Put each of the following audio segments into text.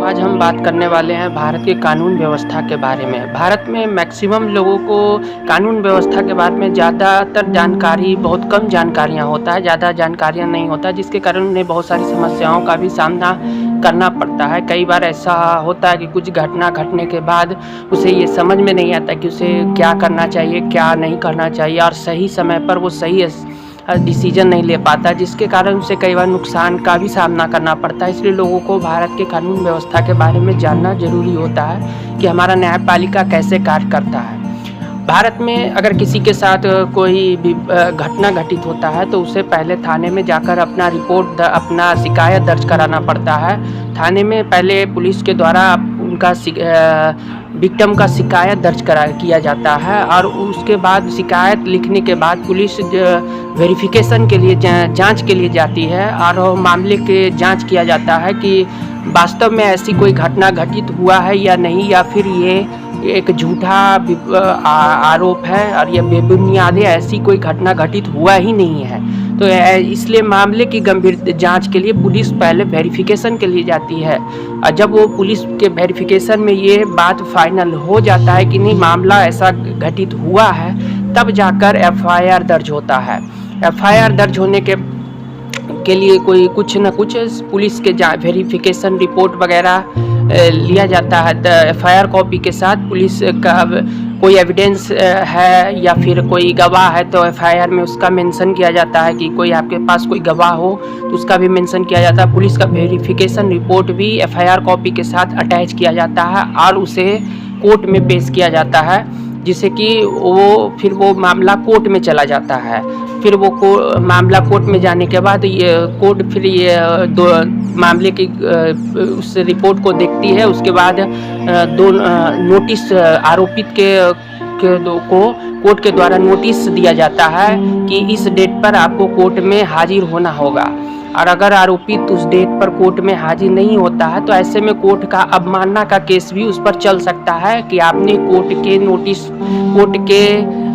आज हम बात करने वाले हैं भारत के कानून व्यवस्था के बारे में। भारत में मैक्सिमम लोगों को कानून व्यवस्था के बारे में ज़्यादातर जानकारी, बहुत कम जानकारियाँ होता है, ज़्यादा जानकारियाँ नहीं होता, जिसके कारण उन्हें बहुत सारी समस्याओं का भी सामना करना पड़ता है। कई बार ऐसा होता है कि कुछ घटना घटने के बाद उसे ये समझ में नहीं आता कि उसे क्या करना चाहिए, क्या नहीं करना चाहिए, और सही समय पर वो सही डिसीजन नहीं ले पाता, जिसके कारण उसे कई बार नुकसान का भी सामना करना पड़ता है। इसलिए लोगों को भारत के कानून व्यवस्था के बारे में जानना जरूरी होता है कि हमारा न्यायपालिका कैसे कार्य करता है। भारत में अगर किसी के साथ कोई भी घटना घटित होता है तो उसे पहले थाने में जाकर अपना अपना शिकायत दर्ज कराना पड़ता है। थाने में पहले पुलिस के द्वारा उनका विक्टिम का शिकायत दर्ज किया जाता है, और उसके बाद शिकायत लिखने के बाद पुलिस वेरिफिकेशन के लिए जांच के लिए जाती है, और मामले के जांच किया जाता है कि वास्तव में ऐसी कोई घटना घटित हुआ है या नहीं, या फिर ये एक झूठा आरोप है और ये बेबुनियाद है, ऐसी कोई घटना घटित हुआ ही नहीं है। तो इसलिए मामले की गंभीर जांच के लिए पुलिस पहले वेरिफिकेशन के लिए जाती है, और जब वो पुलिस के वेरिफिकेशन में ये बात फाइनल हो जाता है कि नहीं मामला ऐसा घटित हुआ है, तब जाकर एफआईआर दर्ज होता है। एफआईआर दर्ज होने के लिए कोई कुछ न कुछ पुलिस के वेरिफिकेशन रिपोर्ट वगैरह लिया जाता है। एफआईआर कॉपी के साथ पुलिस का कोई एविडेंस है या फिर कोई गवाह है तो एफआईआर में उसका मेंशन किया जाता है कि कोई आपके पास कोई गवाह हो तो उसका भी मेंशन किया जाता है। पुलिस का वेरिफिकेशन रिपोर्ट भी एफआईआर कॉपी के साथ अटैच किया जाता है और उसे कोर्ट में पेश किया जाता है, जिससे कि फिर वो मामला कोर्ट में चला जाता है। फिर वो मामला कोर्ट में जाने के बाद ये कोर्ट फिर ये मामले की उस रिपोर्ट को देखती है। उसके बाद दो नोटिस आरोपित को कोर्ट के द्वारा नोटिस दिया जाता है कि इस डेट पर आपको कोर्ट में हाजिर होना होगा, और अगर आरोपित उस डेट पर कोर्ट में हाजिर नहीं होता है तो ऐसे में कोर्ट का अवमानना का केस भी उस पर चल सकता है कि आपने कोर्ट के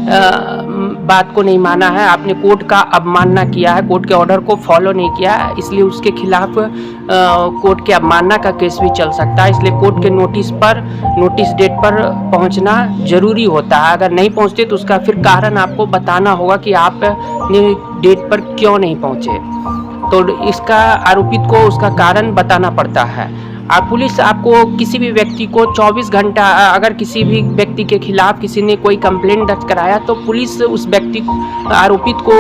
बात को नहीं माना है, आपने कोर्ट का अवमानना किया है, कोर्ट के ऑर्डर को फॉलो नहीं किया है, इसलिए उसके खिलाफ कोर्ट के अवमानना का केस भी चल सकता है। इसलिए कोर्ट के नोटिस डेट पर पहुंचना जरूरी होता है। अगर नहीं पहुंचते तो उसका फिर कारण आपको बताना होगा कि आपने डेट पर क्यों नहीं पहुंचे, तो इसका आरोपित को उसका कारण बताना पड़ता है। पुलिस आपको किसी भी व्यक्ति को 24 घंटा, अगर किसी भी व्यक्ति के खिलाफ किसी ने कोई कंप्लेंट दर्ज कराया तो पुलिस उस व्यक्ति आरोपित को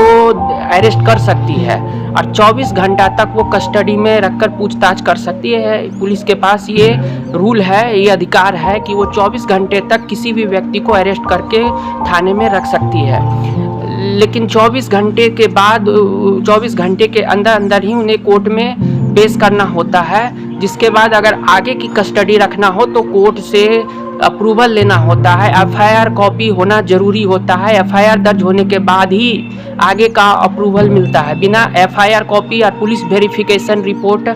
अरेस्ट कर सकती है और 24 घंटा तक वो कस्टडी में रखकर पूछताछ कर सकती है। पुलिस के पास ये रूल है, ये अधिकार है कि वो 24 घंटे तक किसी भी व्यक्ति को अरेस्ट करके थाने में रख सकती है। लेकिन 24 घंटे के बाद 24 घंटे के अंदर ही उन्हें कोर्ट में पेश करना होता है, जिसके बाद अगर आगे की कस्टडी रखना हो तो कोर्ट से अप्रूवल लेना होता है। एफआईआर कॉपी होना जरूरी होता है। एफआईआर दर्ज होने के बाद ही आगे का अप्रूवल मिलता है। बिना एफआईआर कॉपी और पुलिस वेरिफिकेशन रिपोर्ट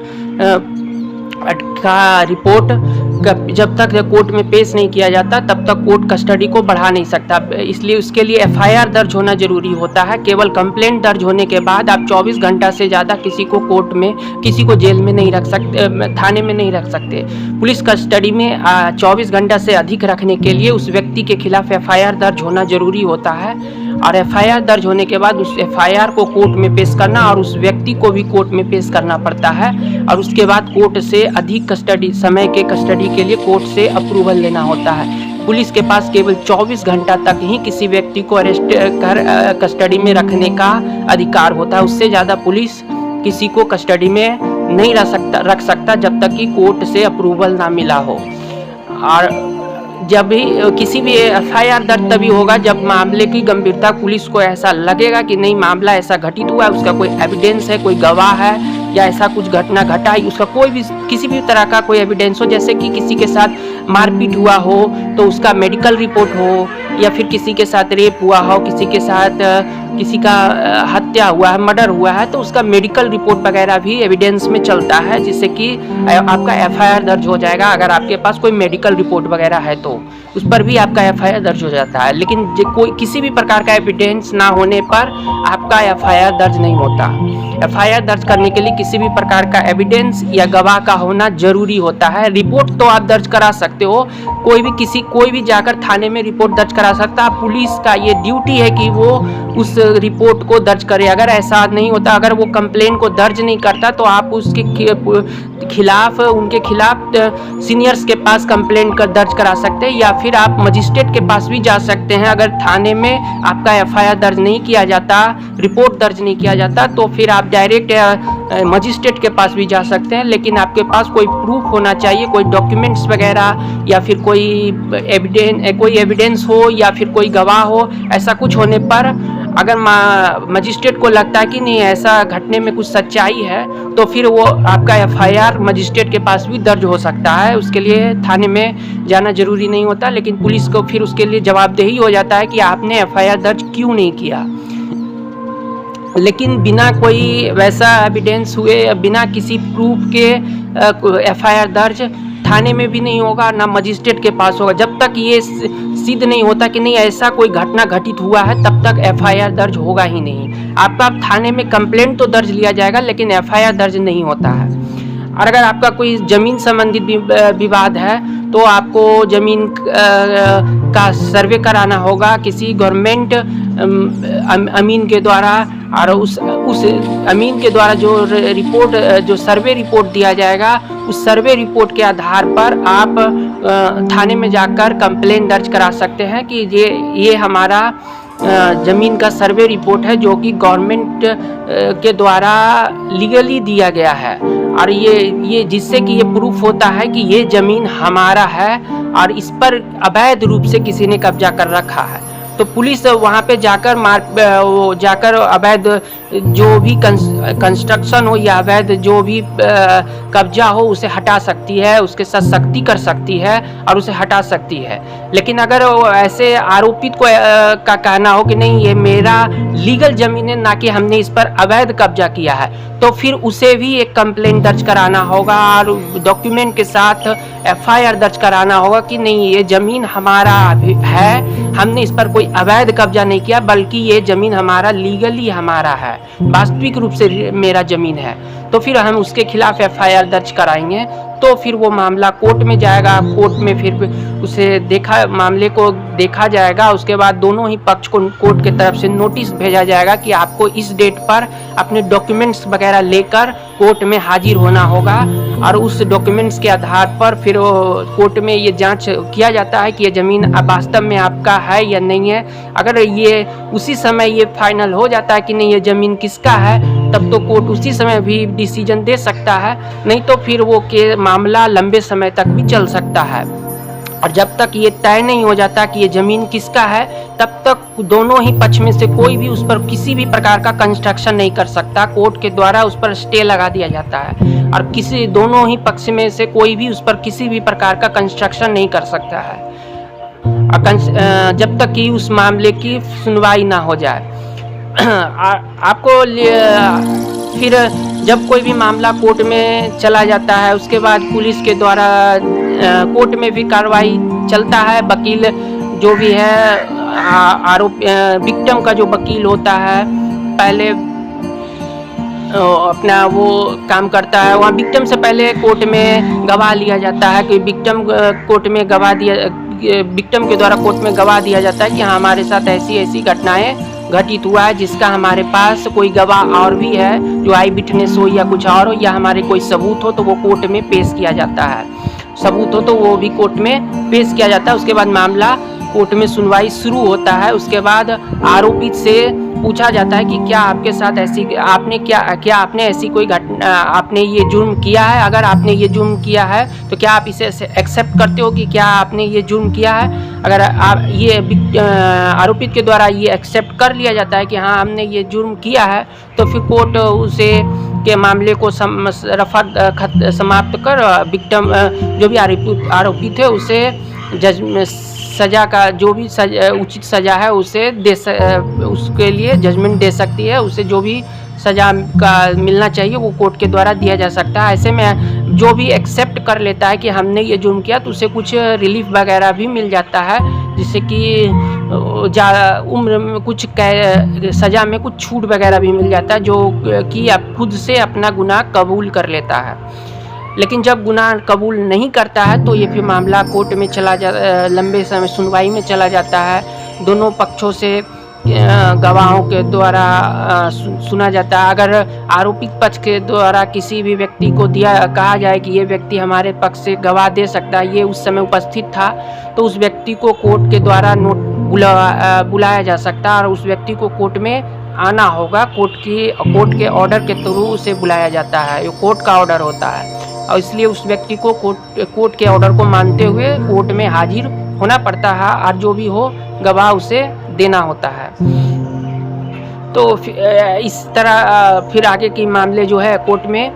जब तक कोर्ट में पेश नहीं किया जाता तब तक कोर्ट कस्टडी को बढ़ा नहीं सकता। इसलिए उसके लिए एफआईआर दर्ज होना जरूरी होता है। केवल कंप्लेंट दर्ज होने के बाद आप 24 घंटा से ज़्यादा किसी को कोर्ट में, किसी को जेल में नहीं रख सकते, थाने में नहीं रख सकते। पुलिस कस्टडी में 24 घंटा से अधिक रखने के लिए उस व्यक्ति के खिलाफ एफआईआर दर्ज होना जरूरी होता है, और एफआईआर दर्ज होने के बाद उस एफआईआर को कोर्ट में पेश करना और उस व्यक्ति को भी कोर्ट में पेश करना पड़ता है, और उसके बाद कोर्ट से अधिक समय के कस्टडी के लिए कोर्ट से अप्रूवल लेना होता है। पुलिस के पास केवल 24 घंटा तक ही किसी व्यक्ति को अरेस्ट कर कस्टडी में रखने का अधिकार होता है। उससे ज़्यादा पुलिस किसी को कस्टडी में नहीं रख सकता जब तक कि कोर्ट से अप्रूवल ना मिला हो। और जब भी किसी भी एफआईआर दर्ज तभी होगा जब मामले की गंभीरता, पुलिस को ऐसा लगेगा कि नहीं मामला ऐसा घटित हुआ है, उसका कोई एविडेंस है, कोई गवाह है या ऐसा कुछ घटना घटा है, उसका कोई भी किसी भी तरह का कोई एविडेंस हो, जैसे कि किसी के साथ मारपीट हुआ हो तो उसका मेडिकल रिपोर्ट हो, या फिर किसी के साथ रेप हुआ हो, किसी के साथ किसी का हत्या हुआ है, मर्डर हुआ है, तो उसका मेडिकल रिपोर्ट वगैरह भी एविडेंस में चलता है, जिससे कि आपका एफआईआर दर्ज हो जाएगा। अगर आपके पास कोई मेडिकल रिपोर्ट वगैरह है तो उस पर भी आपका एफआईआर दर्ज हो जाता है। लेकिन कोई किसी भी प्रकार का एविडेंस ना होने पर आपका एफआईआर दर्ज नहीं होता। एफआईआर दर्ज करने के लिए किसी भी प्रकार का एविडेंस या गवाह का होना जरूरी होता है। रिपोर्ट तो आप दर्ज करा सकते हो, कोई भी जाकर थाने में रिपोर्ट दर्ज करा सकता है। पुलिस का ये ड्यूटी है कि वो उस रिपोर्ट को दर्ज करे। अगर ऐसा नहीं होता, अगर वो कंप्लेन को दर्ज नहीं करता, तो आप उसके खिलाफ उनके खिलाफ सीनियर्स के पास कंप्लेंट दर्ज करा सकते हैं, या फिर आप मजिस्ट्रेट के पास भी जा सकते हैं। अगर थाने में आपका एफआईआर दर्ज नहीं किया जाता, रिपोर्ट दर्ज नहीं किया जाता, तो फिर आप डायरेक्ट मजिस्ट्रेट के पास भी जा सकते हैं। लेकिन आपके पास कोई प्रूफ होना चाहिए, कोई डॉक्यूमेंट्स वगैरह, या फिर कोई एविडेंस हो, या फिर कोई गवाह हो। ऐसा कुछ होने पर अगर मजिस्ट्रेट को लगता है कि नहीं ऐसा घटने में कुछ सच्चाई है, तो फिर वो आपका एफआईआर मजिस्ट्रेट के पास भी दर्ज हो सकता है। उसके लिए थाने में जाना जरूरी नहीं होता, लेकिन पुलिस को फिर उसके लिए जवाबदेही हो जाता है कि आपने एफआईआर दर्ज क्यों नहीं किया। लेकिन बिना कोई वैसा एविडेंस हुए, बिना किसी प्रूफ के एफआईआर दर्ज थाने में भी नहीं होगा, ना मजिस्ट्रेट के पास होगा। जब तक ये सिद्ध नहीं होता कि नहीं ऐसा कोई घटना घटित हुआ है, तब तक एफआईआर दर्ज होगा ही नहीं। आपका थाने में कंप्लेंट तो दर्ज लिया जाएगा, लेकिन एफआईआर दर्ज नहीं होता है। और अगर आपका कोई ज़मीन संबंधित विवाद है, तो आपको ज़मीन का सर्वे कराना होगा किसी गवर्नमेंट अमीन के द्वारा, और उस अमीन के द्वारा जो सर्वे रिपोर्ट दिया जाएगा, उस सर्वे रिपोर्ट के आधार पर आप थाने में जाकर कंप्लेंट दर्ज करा सकते हैं कि ये हमारा ज़मीन का सर्वे रिपोर्ट है, जो कि गवर्नमेंट के द्वारा लीगली दिया गया है, और ये जिससे कि ये प्रूफ होता है कि ये ज़मीन हमारा है और इस पर अवैध रूप से किसी ने कब्जा कर रखा है। तो पुलिस वहाँ पे जाकर अवैध जो भी कंस्ट्रक्शन हो या अवैध जो भी कब्जा हो, उसे हटा सकती है, उसके साथ सख्ती कर सकती है और उसे हटा सकती है। लेकिन अगर ऐसे आरोपित को का कहना हो कि नहीं ये मेरा लीगल ज़मीन है, ना कि हमने इस पर अवैध कब्जा किया है, तो फिर उसे भी एक कंप्लेंट दर्ज कराना होगा और डॉक्यूमेंट के साथ एफआईआर दर्ज कराना होगा कि नहीं ये ज़मीन हमारा है, हमने इस पर कोई अवैध कब्जा नहीं किया, बल्कि ये ज़मीन हमारा लीगली हमारा है, वास्तविक रूप से मेरा ज़मीन है। तो फिर हम उसके खिलाफ एफआईआर दर्ज कराएंगे। तो फिर वो मामला कोर्ट में जाएगा, कोर्ट में फिर उसे मामले को देखा जाएगा। उसके बाद दोनों ही पक्ष को कोर्ट के तरफ से नोटिस भेजा जाएगा कि आपको इस डेट पर अपने डॉक्यूमेंट्स वगैरह लेकर कोर्ट में हाजिर होना होगा, और उस डॉक्यूमेंट्स के आधार पर फिर कोर्ट में ये जांच किया जाता है कि ये ज़मीन वास्तव में आपका है या नहीं है। अगर ये उसी समय ये फाइनल हो जाता है कि नहीं ये ज़मीन किसका है, तब तो कोर्ट उसी समय भी डिसीजन दे सकता है, नहीं तो फिर वो मामला लंबे समय तक भी चल सकता है। और जब तक ये तय नहीं हो जाता कि ये ज़मीन किसका है, तब तक दोनों ही पक्ष में से कोई भी उस पर किसी भी प्रकार का कंस्ट्रक्शन नहीं कर सकता। कोर्ट के द्वारा उस पर स्टे लगा दिया जाता है, और दोनों ही पक्ष में से कोई भी उस पर किसी भी प्रकार का कंस्ट्रक्शन नहीं कर सकता है, जब तक कि उस मामले की सुनवाई ना हो जाए। आपको फिर जब कोई भी मामला कोर्ट में चला जाता है, उसके बाद पुलिस के द्वारा कोर्ट में भी कार्रवाई चलता है। वकील जो भी है विक्टिम का जो वकील होता है, पहले अपना वो काम करता है। वहाँ विक्टिम से पहले कोर्ट में गवाह लिया जाता है कि विक्टिम के द्वारा कोर्ट में गवाह दिया जाता है कि हाँ हमारे साथ ऐसी ऐसी घटनाएं घटित हुआ है, जिसका हमारे पास कोई गवाह और भी है जो आई विटनेस हो या कुछ और हो, या हमारे कोई सबूत हो, तो वो कोर्ट में पेश किया जाता है। सबूत हो तो वो भी कोर्ट में पेश किया जाता है। उसके बाद मामला कोर्ट में सुनवाई शुरू होता है। उसके बाद आरोपित से पूछा जाता है कि क्या आपके साथ आपने ऐसी कोई घटना, आपने ये जुर्म किया है? अगर आपने ये जुर्म किया है तो क्या आप इसे एक्सेप्ट करते हो कि क्या आपने ये जुर्म किया है? अगर आप ये आरोपित के द्वारा ये एक्सेप्ट कर लिया जाता है कि हाँ हमने ये जुर्म किया है, तो फिर कोर्ट उसे के मामले को समाप्त कर विक्टिम जो भी आरोपित है उसे सज़ा का जो भी उचित सज़ा है उसे उसके लिए जजमेंट दे सकती है। उसे जो भी सज़ा का मिलना चाहिए वो कोर्ट के द्वारा दिया जा सकता है। ऐसे में जो भी एक्सेप्ट कर लेता है कि हमने ये जुर्म किया, तो उसे कुछ रिलीफ वगैरह भी मिल जाता है, जिससे कि उम्र में कुछ सज़ा में कुछ छूट वगैरह भी मिल जाता है, जो कि आप खुद से अपना गुनाह कबूल कर लेता है। लेकिन जब गुनाह कबूल नहीं करता है तो ये फिर मामला कोर्ट में लंबे समय सुनवाई में चला जाता है। दोनों पक्षों से गवाहों के द्वारा सुना जाता है। अगर आरोपित पक्ष के द्वारा किसी भी व्यक्ति को कहा जाए कि ये व्यक्ति हमारे पक्ष से गवाह दे सकता है, ये उस समय उपस्थित था, तो उस व्यक्ति को कोर्ट के द्वारा बुलाया जा सकता है और उस व्यक्ति को कोर्ट में आना होगा। कोर्ट के ऑर्डर के थ्रू उसे बुलाया जाता है, ये कोर्ट का ऑर्डर होता है और इसलिए उस व्यक्ति को कोर्ट के ऑर्डर को मानते हुए कोर्ट में हाजिर होना पड़ता है और जो भी हो गवाह उसे देना होता है। तो इस तरह फिर आगे के मामले जो है कोर्ट में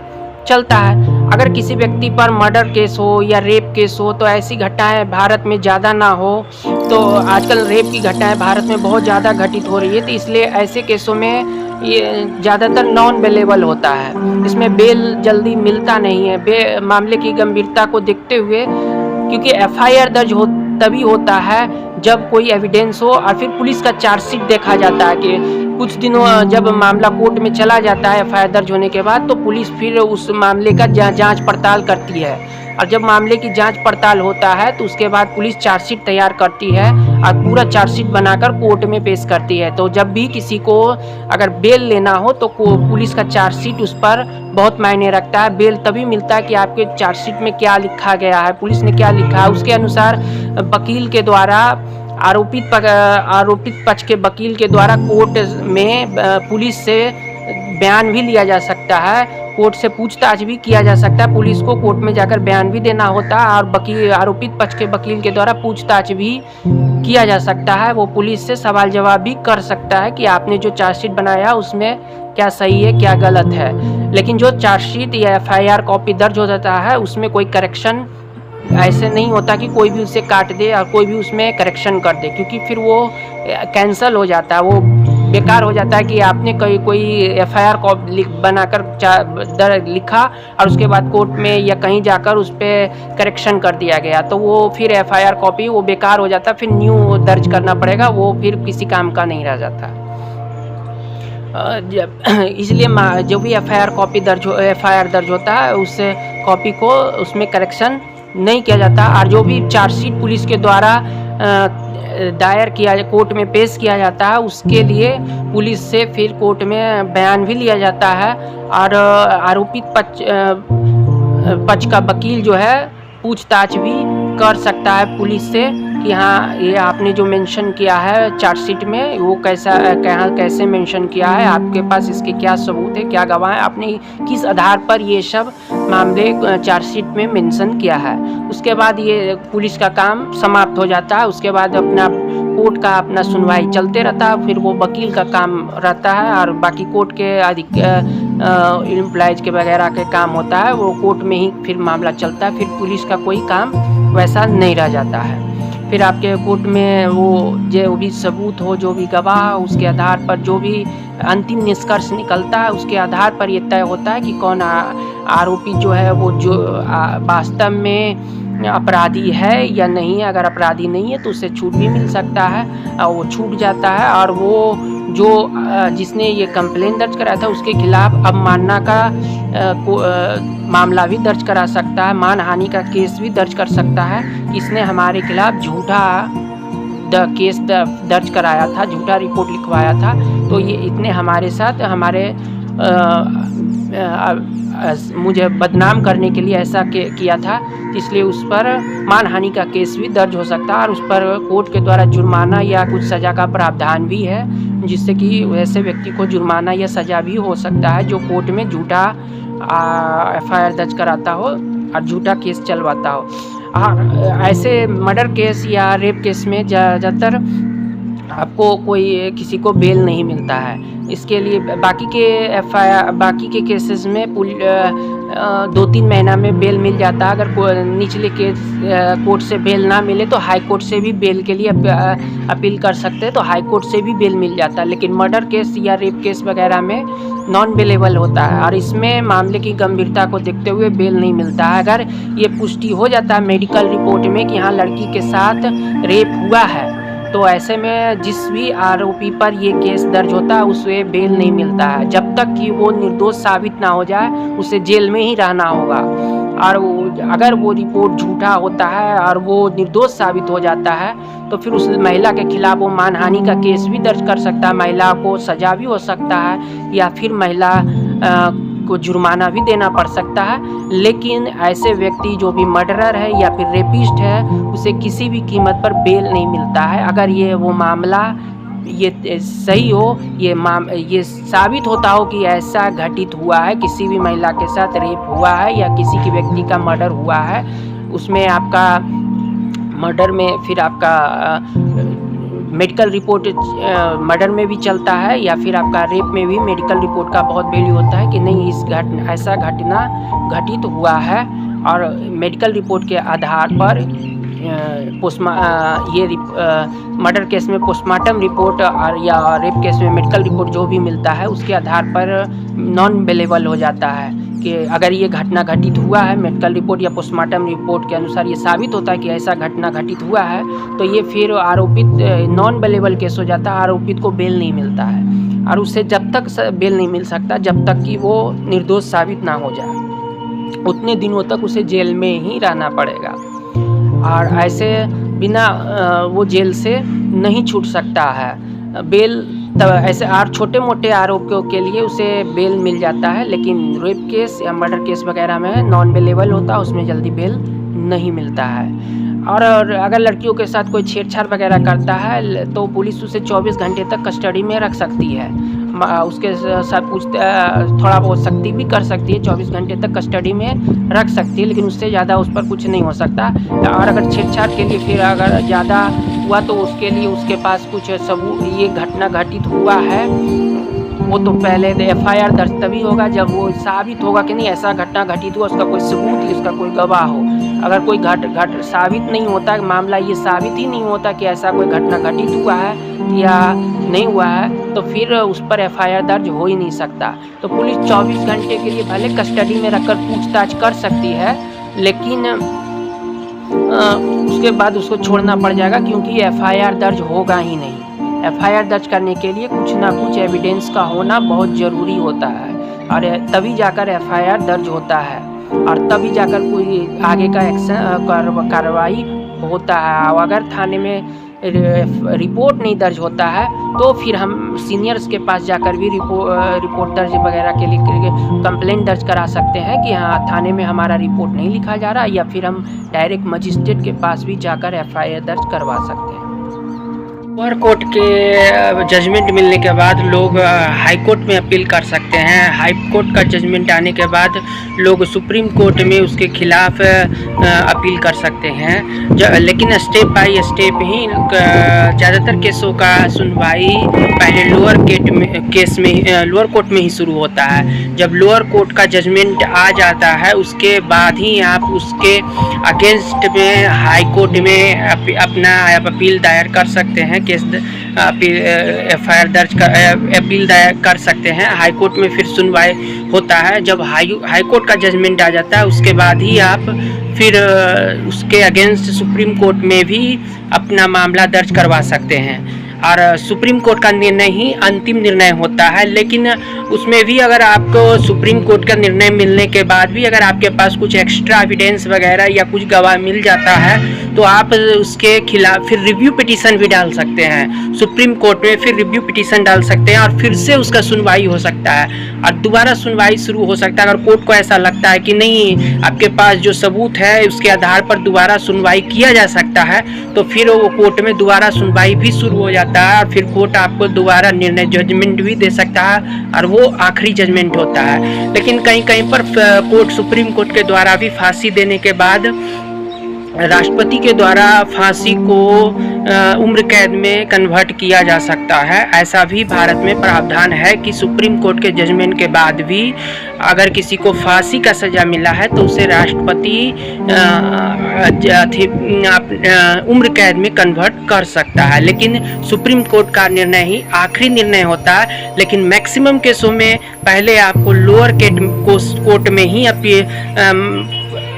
चलता है। अगर किसी व्यक्ति पर मर्डर केस हो या रेप केस हो तो ऐसी घटनाएं भारत में ज़्यादा ना हो, तो आजकल रेप की घटनाएं भारत में बहुत ज़्यादा घटित हो रही है, तो इसलिए ऐसे केसों में ये ज़्यादातर नॉन बेलेबल होता है, इसमें बेल जल्दी मिलता नहीं है। मामले की गंभीरता को देखते हुए, क्योंकि एफआईआर दर्ज तभी होता है जब कोई एविडेंस हो और फिर पुलिस का चार्जशीट देखा जाता है कि कुछ दिनों जब मामला कोर्ट में चला जाता है एफआईआर दर्ज होने के बाद, तो पुलिस फिर उस मामले का जांच पड़ताल करती है और जब मामले की जांच पड़ताल होता है तो उसके बाद पुलिस चार्जशीट तैयार करती है और पूरा चार्जशीट बनाकर कोर्ट में पेश करती है। तो जब भी किसी को अगर बेल लेना हो तो पुलिस का चार्जशीट उस पर बहुत मायने रखता है। बेल तभी मिलता है कि आपके चार्जशीट में क्या लिखा गया है, पुलिस ने क्या लिखा है, उसके अनुसार वकील के द्वारा आरोपित पक्ष के वकील के द्वारा कोर्ट में पुलिस से बयान भी लिया जा सकता है, कोर्ट से पूछताछ भी किया जा सकता है। पुलिस को कोर्ट में जाकर बयान भी देना होता है और आरोपित पक्ष के वकील के द्वारा पूछताछ भी किया जा सकता है। वो पुलिस से सवाल जवाब भी कर सकता है कि आपने जो चार्जशीट बनाया उसमें क्या सही है क्या गलत है। लेकिन जो चार्जशीट या एफआईआर कॉपी दर्ज हो जाता है उसमें कोई करेक्शन ऐसे नहीं होता कि कोई भी उसे काट दे और कोई भी उसमें करेक्शन कर दे, क्योंकि फिर वो कैंसिल हो जाता है, वो बेकार हो जाता है कि आपने कोई एफआईआर कॉपी बनाकर लिखा और उसके बाद कोर्ट में या कहीं जाकर उस पर करेक्शन कर दिया गया, तो वो फिर एफआईआर कॉपी वो बेकार हो जाता है, फिर न्यू दर्ज करना पड़ेगा, वो फिर किसी काम का नहीं रह जाता। इसलिए जो भी एफआईआर दर्ज होता है उस कॉपी को उसमें करेक्शन नहीं किया जाता और जो भी चार्जशीट पुलिस के द्वारा दायर किया कोर्ट में पेश किया जाता है उसके लिए पुलिस से फिर कोर्ट में बयान भी लिया जाता है और आरोपित पक्ष का वकील जो है पूछताछ भी कर सकता है पुलिस से कि हाँ ये आपने जो मेंशन किया है चार्जशीट में वो कैसे मेंशन किया है, आपके पास इसके क्या सबूत है, क्या गवाह है, आपने किस आधार पर ये सब मामले चार्जशीट में मेंशन किया है। उसके बाद ये पुलिस का काम समाप्त हो जाता है। उसके बाद अपना कोर्ट का अपना सुनवाई चलते रहता है, फिर वो वकील का काम रहता है और बाकी कोर्ट के एम्प्लॉयज के वगैरह के काम होता है, वो कोर्ट में ही फिर मामला चलता है, फिर पुलिस का कोई काम वैसा नहीं रह जाता है। फिर आपके कोर्ट में वो जो भी सबूत हो, जो भी गवाह, उसके आधार पर जो भी अंतिम निष्कर्ष निकलता है उसके आधार पर ये तय होता है कि कौन आरोपी जो है वो जो वास्तव में अपराधी है या नहीं है। अगर अपराधी नहीं है तो उसे छूट भी मिल सकता है और वो छूट जाता है और वो जो जिसने ये कंप्लेंट दर्ज कराया था उसके खिलाफ अवमानना का मामला भी दर्ज करा सकता है, मानहानि का केस भी दर्ज कर सकता है। इसने हमारे खिलाफ झूठा केस दर्ज कराया था, झूठा रिपोर्ट लिखवाया था, तो ये इतने हमारे साथ मुझे बदनाम करने के लिए ऐसा किया था, इसलिए उस पर मानहानि का केस भी दर्ज हो सकता है और उस पर कोर्ट के द्वारा जुर्माना या कुछ सज़ा का प्रावधान भी है, जिससे कि वैसे व्यक्ति को जुर्माना या सज़ा भी हो सकता है जो कोर्ट में झूठा एफआईआर दर्ज कराता हो और झूठा केस चलवाता हो। ऐसे मर्डर केस या रेप केस में ज़्यादातर आपको किसी को बेल नहीं मिलता है। इसके लिए बाकी के केसेस में 2-3 महीना में बेल मिल जाता है। अगर निचले कोर्ट से बेल ना मिले तो हाई कोर्ट से भी बेल के लिए अपील कर सकते हैं, तो हाई कोर्ट से भी बेल मिल जाता है। लेकिन मर्डर केस या रेप केस वगैरह में नॉन बेलेबल होता है और इसमें मामले की गंभीरता को देखते हुए बेल नहीं मिलता है। अगर ये पुष्टि हो जाता है मेडिकल रिपोर्ट में कि हाँ लड़की के साथ रेप हुआ है तो ऐसे में जिस भी आरोपी पर ये केस दर्ज होता है उसे बेल नहीं मिलता है। जब तक कि वो निर्दोष साबित ना हो जाए उसे जेल में ही रहना होगा। और अगर वो रिपोर्ट झूठा होता है और वो निर्दोष साबित हो जाता है तो फिर उस महिला के खिलाफ वो मानहानि का केस भी दर्ज कर सकता है, महिला को सजा भी हो सकता है या फिर महिला को जुर्माना भी देना पड़ सकता है। लेकिन ऐसे व्यक्ति जो भी मर्डरर है या फिर रेपिस्ट है उसे किसी भी कीमत पर बेल नहीं मिलता है। अगर ये वो मामला ये सही हो, ये साबित होता हो कि ऐसा घटित हुआ है, किसी भी महिला के साथ रेप हुआ है या किसी की व्यक्ति का मर्डर हुआ है, उसमें आपका मर्डर में फिर आपका मेडिकल रिपोर्ट मर्डर में भी चलता है या फिर आपका रेप में भी मेडिकल रिपोर्ट का बहुत वैल्यू होता है कि नहीं ऐसा घटना घटित हुआ है। और मेडिकल रिपोर्ट के आधार पर मर्डर केस में पोस्टमार्टम रिपोर्ट और या रेप केस में मेडिकल रिपोर्ट जो भी मिलता है उसके आधार पर नॉन बेलेबल हो जाता है कि अगर ये घटना घटित हुआ है, मेडिकल रिपोर्ट या पोस्टमार्टम रिपोर्ट के अनुसार ये साबित होता है कि ऐसा घटना घटित हुआ है तो ये फिर आरोपित नॉन बेलेबल केस हो जाता है, आरोपित को बेल नहीं मिलता है। और उससे जब तक बेल नहीं मिल सकता जब तक कि वो निर्दोष साबित ना हो जाए, उतने दिनों तक उसे जेल में ही रहना पड़ेगा। और ऐसे बिना वो जेल से नहीं छूट सकता है। बेल ऐसे छोटे मोटे आरोपियों के लिए उसे बेल मिल जाता है, लेकिन रेप केस या मर्डर केस वगैरह में नॉन बेलेबल होता है, उसमें जल्दी बेल नहीं मिलता है। और अगर लड़कियों के साथ कोई छेड़छाड़ वगैरह करता है तो पुलिस उसे 24 घंटे तक कस्टडी में रख सकती है, उसके साथ थोड़ा बहुत सख्ती भी कर सकती है, 24 घंटे तक कस्टडी में रख सकती है, लेकिन उससे ज़्यादा उस पर कुछ नहीं हो सकता। और अगर छेड़छाड़ के लिए फिर अगर ज़्यादा हुआ तो उसके लिए उसके पास कुछ सबूत, ये घटना घटित हुआ है, वो तो पहले एफआईआर दर्ज तभी होगा जब वो साबित होगा कि नहीं ऐसा घटना घटित हुआ, उसका कोई सबूत ही, उसका कोई गवाह हो। अगर कोई घट साबित नहीं होता, मामला ये साबित ही नहीं होता कि ऐसा कोई घटना घटित हुआ है या नहीं हुआ है, तो फिर उस पर एफआईआर दर्ज हो ही नहीं सकता। तो पुलिस 24 घंटे के लिए भले कस्टडी में रखकर पूछताछ कर सकती है, लेकिन उसके बाद उसको छोड़ना पड़ जाएगा क्योंकि एफआईआर दर्ज होगा ही नहीं। एफआईआर दर्ज करने के लिए कुछ ना कुछ एविडेंस का होना बहुत ज़रूरी होता है और तभी जाकर एफआईआर दर्ज होता है और तभी जाकर कोई आगे का एक्शन कार्रवाई होता है। अगर थाने में रिपोर्ट नहीं दर्ज होता है तो फिर हम सीनियर्स के पास जाकर भी रिपोर्ट दर्ज वगैरह के लिए कंप्लेंट दर्ज करा सकते हैं कि हाँ थाने में हमारा रिपोर्ट नहीं लिखा जा रहा, या फिर हम डायरेक्ट मजिस्ट्रेट के पास भी जाकर एफआईआर दर्ज करवा सकते हैं। लोअर कोर्ट के जजमेंट मिलने के बाद लोग हाई कोर्ट में अपील कर सकते हैं। हाई कोर्ट का जजमेंट आने के बाद लोग सुप्रीम कोर्ट में उसके खिलाफ अपील कर सकते हैं, लेकिन स्टेप बाय स्टेप ही ज़्यादातर केसों का सुनवाई पहले लोअर कोर्ट में ही शुरू होता है। जब लोअर कोर्ट का जजमेंट आ जाता है उसके बाद ही आप उसके अगेंस्ट में हाई कोर्ट में अपना अपील दायर कर सकते हैं, केस एफआईआर दर्ज कर अपील दायर कर सकते हैं। हाई कोर्ट में फिर सुनवाई होता है। जब हाई कोर्ट का जजमेंट आ जाता है उसके बाद ही आप फिर उसके अगेंस्ट सुप्रीम कोर्ट में भी अपना मामला दर्ज करवा सकते हैं और सुप्रीम कोर्ट का निर्णय ही अंतिम निर्णय होता है। लेकिन उसमें भी अगर आपको सुप्रीम कोर्ट का निर्णय मिलने के बाद भी अगर आपके पास कुछ एक्स्ट्रा एविडेंस वगैरह या कुछ गवाह मिल जाता है तो आप उसके खिलाफ फिर रिव्यू पिटीशन भी डाल सकते हैं सुप्रीम कोर्ट में, फिर रिव्यू पिटीशन डाल सकते हैं और फिर से उसका सुनवाई हो सकता है और दोबारा सुनवाई शुरू हो सकता है। अगर कोर्ट को ऐसा लगता है कि नहीं आपके पास जो सबूत है उसके आधार पर दोबारा सुनवाई किया जा सकता है तो फिर वो कोर्ट में दोबारा सुनवाई भी शुरू हो जाता है और फिर कोर्ट आपको दोबारा निर्णय जजमेंट भी दे सकता है और वो आखिरी जजमेंट होता है। लेकिन कहीं कहीं पर कोर्ट सुप्रीम कोर्ट के द्वारा भी फांसी देने के बाद राष्ट्रपति के द्वारा फांसी को उम्र कैद में कन्वर्ट किया जा सकता है। ऐसा भी भारत में प्रावधान है कि सुप्रीम कोर्ट के जजमेंट के बाद भी अगर किसी को फांसी का सज़ा मिला है तो उसे राष्ट्रपति उम्र कैद में कन्वर्ट कर सकता है। लेकिन सुप्रीम कोर्ट का निर्णय ही आखिरी निर्णय होता है। लेकिन मैक्सिमम केसों में पहले आपको लोअर कोर्ट में ही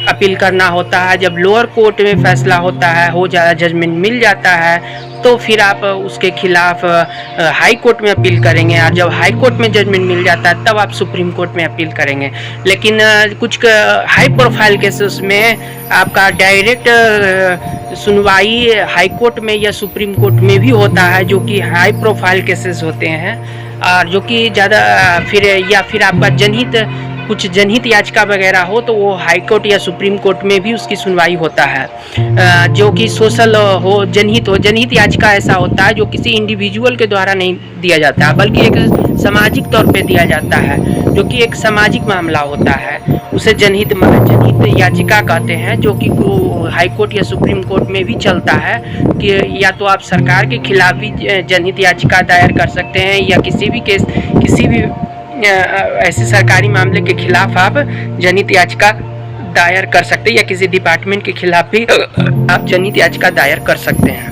अपील करना होता है। जब लोअर कोर्ट में फैसला होता है, हो जाए जजमेंट मिल जाता है, तो फिर आप उसके खिलाफ हाई कोर्ट में अपील करेंगे, और जब हाई कोर्ट में जजमेंट मिल जाता है तब आप सुप्रीम कोर्ट में अपील करेंगे। लेकिन कुछ हाई प्रोफाइल केसेस में आपका डायरेक्ट सुनवाई हाई कोर्ट में या सुप्रीम कोर्ट में भी होता है, जो कि हाई प्रोफाइल केसेस होते हैं, और जो कि ज़्यादा फिर आपका कुछ जनहित याचिका वगैरह हो तो वो हाई कोर्ट या सुप्रीम कोर्ट में भी उसकी सुनवाई होता है। जो कि सोशल हो, जनहित याचिका ऐसा होता है जो किसी इंडिविजुअल के द्वारा नहीं दिया जाता है, बल्कि एक सामाजिक तौर पे दिया जाता है, जो कि एक सामाजिक मामला होता है। उसे जनहित याचिका कहते हैं, जो कि हाई कोर्ट या सुप्रीम कोर्ट में भी चलता है कि या तो आप सरकार के खिलाफ भी जनहित याचिका दायर कर सकते हैं, या किसी भी ऐसे सरकारी मामले के खिलाफ आप जनहित याचिका दायर कर सकते हैं, या किसी डिपार्टमेंट के खिलाफ भी आप जनहित याचिका दायर कर सकते हैं।